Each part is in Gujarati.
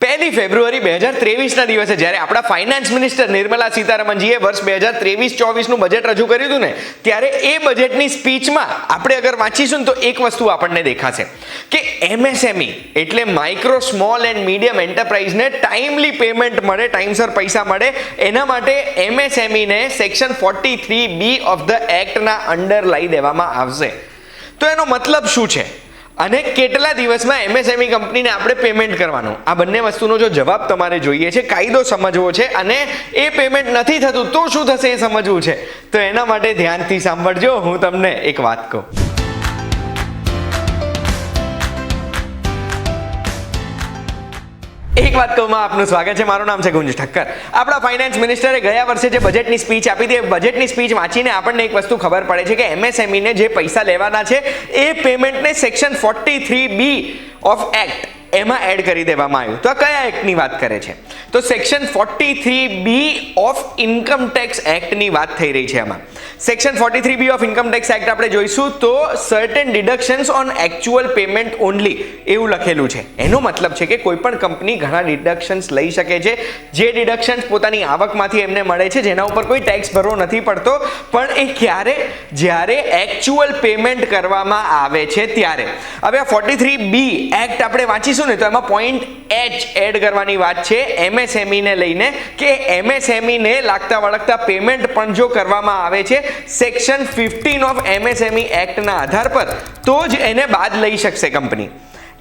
પહેલી ફેબ્રુઆરી 2023ના દિવસે જ્યારે આપણા ફાઇનાન્સ મિનિસ્ટર નિર્મલા સીતારમણજીએ વર્ષ 2023-24નું બજેટ રજૂ કર્યું હતું ને, ત્યારે એ બજેટની સ્પીચમાં આપણે અગર વાંચીશું ને તો એક વસ્તુ આપણને દેખાશે કે MSME એટલે માઇક્રો સ્મોલ એન્ડ મીડિયમ એન્ટરપ્રાઇઝને ટાઈમલી પેમેન્ટ મળે, ટાઈમસર પૈસા મળે, એના માટે MSME ને સેક્શન 43B ઓફ ધ એક્ટના અંડર લઈ દેવામાં આવશે. તો એનો મતલબ શું છે અને કેટલા દિવસમાં MSME કંપનીને આપણે પેમેન્ટ કરવાનું? આ બંને વસ્તુનો જો જવાબ તમારે જોઈએ છે, કાયદો સમજવો છે અને એ પેમેન્ટ નથી થતું તો શું થશે એ સમજવું છે, તો એના માટે ધ્યાનથી સાંભળજો. હું તમને એક વાત કહું. એક વાત કહું, આપનું સ્વાગત છે. મારું નામ છે ગુંજ ઠક્કર. આપણા ફાઇનાન્સ મિનિસ્ટરે ગયા વર્ષે જે બજેટની સ્પીચ આપી હતી, બજેટની સ્પીચ વાંચીને આપણને એક વસ્તુ ખબર પડે છે કે MSME ને જે પૈસા લેવાના છે એ પેમેન્ટને સેક્શન 43B ઓફ એક્ટ એમાં એડ કરી દેવામાં આવ્યું. તો આ કયા એક્ટની વાત કરે છે? તો section 43B of income tax એક્ટની વાત થઈ રહી છે. આમાં section 43B of income tax act આપણે જોઈશું તો certain deductions on actual payment only એવું લખેલું છે. એનો મતલબ છે કે કોઈ પણ કંપની ઘણા ડિડક્શન્સ લઈ શકે છે, જે ડિડક્શન્સ પોતાની આવકમાંથી એમને મળે છે, જેના ઉપર કોઈ ટેક્સ ભરવો નથી પડતો, પણ એ ક્યારે? જ્યારે એક્ચ્યુઅલ પેમેન્ટ કરવામાં આવે છે ત્યારે. હવે આ 43B એક્ટ આપણે વાંચીશું ને તો એમાં પોઈન્ટ H એડ કરવાની વાત છે MSME ને લઈને, કે MSME ને લાગતા વળગતા પેમેન્ટ પણ જો કરવામાં આવે છે સેક્શન 15 ઓફ MSME એક્ટના આધાર પર તો જ એને બાદ લઈ શકશે કંપની.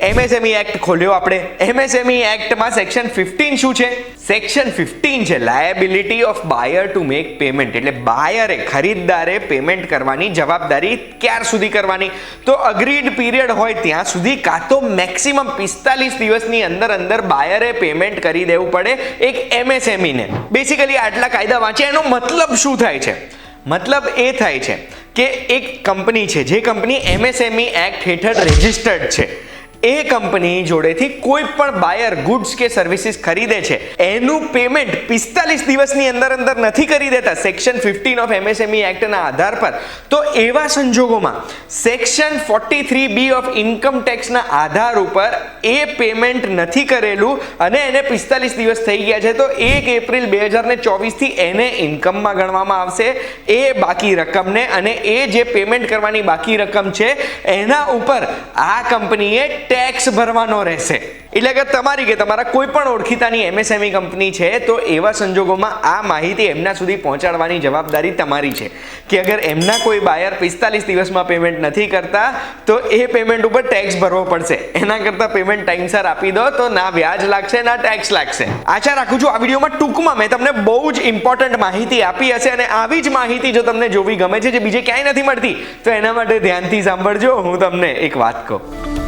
MSME એક્ટ ખોલ્યો આપણે. MSME એક્ટમાં સેક્શન 15 શું છે? સેક્શન 15 છે liability of buyer to make payment. એટલે બાયરે, ખરીદદારે પેમેન્ટ કરવાની જવાબદારી ક્યાર સુધી કરવાની? તો અગ્રીડ પીરિયડ હોય ત્યાં સુધી, કાં તો મેક્સિમમ 45 દિવસની અંદર બાયરે પેમેન્ટ કરી દેવું પડે એક MSME ને. બેસિકલી આટલા કાયદા વાંચ્યા, એનો મતલબ શું થાય છે? મતલબ એ થાય છે કે એક કંપની છે, જે કંપની MSME એક્ટ હેઠળ રજિસ્ટર્ડ છે, એ કંપની જોડેથી કોઈ પણ બાયર ગુડ્સ કે સર્વિસીસ ખરીદે છે, એનું પેમેન્ટ 45 દિવસની અંદર નથી કરી દેતા સેક્શન 15 ઓફ MSME એક્ટના આધાર પર, તો એવા સંજોગોમાં સેક્શન 43B ઓફ ઇન્કમ ટેક્સના આધાર ઉપર એ પેમેન્ટ નથી કરેલું અને એને 45 દિવસ થઈ ગયા છે, તો 1 એપ્રિલ 2024 થી એને ઇન્કમમાં ગણવામાં આવશે એ બાકી રકમને, અને એ જે પેમેન્ટ કરવાની બાકી રકમ છે એના ઉપર આ કંપનીએ ટેક્સ ભરવાનો રહેશે. એટલે કે તમારી કે તમારા કોઈ પણ ઓળખીતાની MSME કંપની છે તો એવા સંજોગોમાં આ માહિતી એમના સુધી પહોંચાડવાની જવાબદારી તમારી છે કે અગર એમના કોઈ બાયર 45 દિવસમાં પેમેન્ટ નથી કરતા તો એ પેમેન્ટ ઉપર ટેક્સ ભરવો પડશે. એના કરતાં પેમેન્ટ ટાઈમસર આપી દો તો ના વ્યાજ લાગશે ના ટેક્સ લાગશે. આશા રાખું છું આ વિડીયોમાં ટૂંકમાં મેં તમને બહુ જ ઇમ્પોર્ટન્ટ માહિતી આપી હશે, અને આવી જ માહિતી જો તમને જોવી ગમે છે જે બીજે ક્યાંય નથી મળતી તો એના માટે ધ્યાનથી સાંભળજો. હું તમને એક વાત કહું.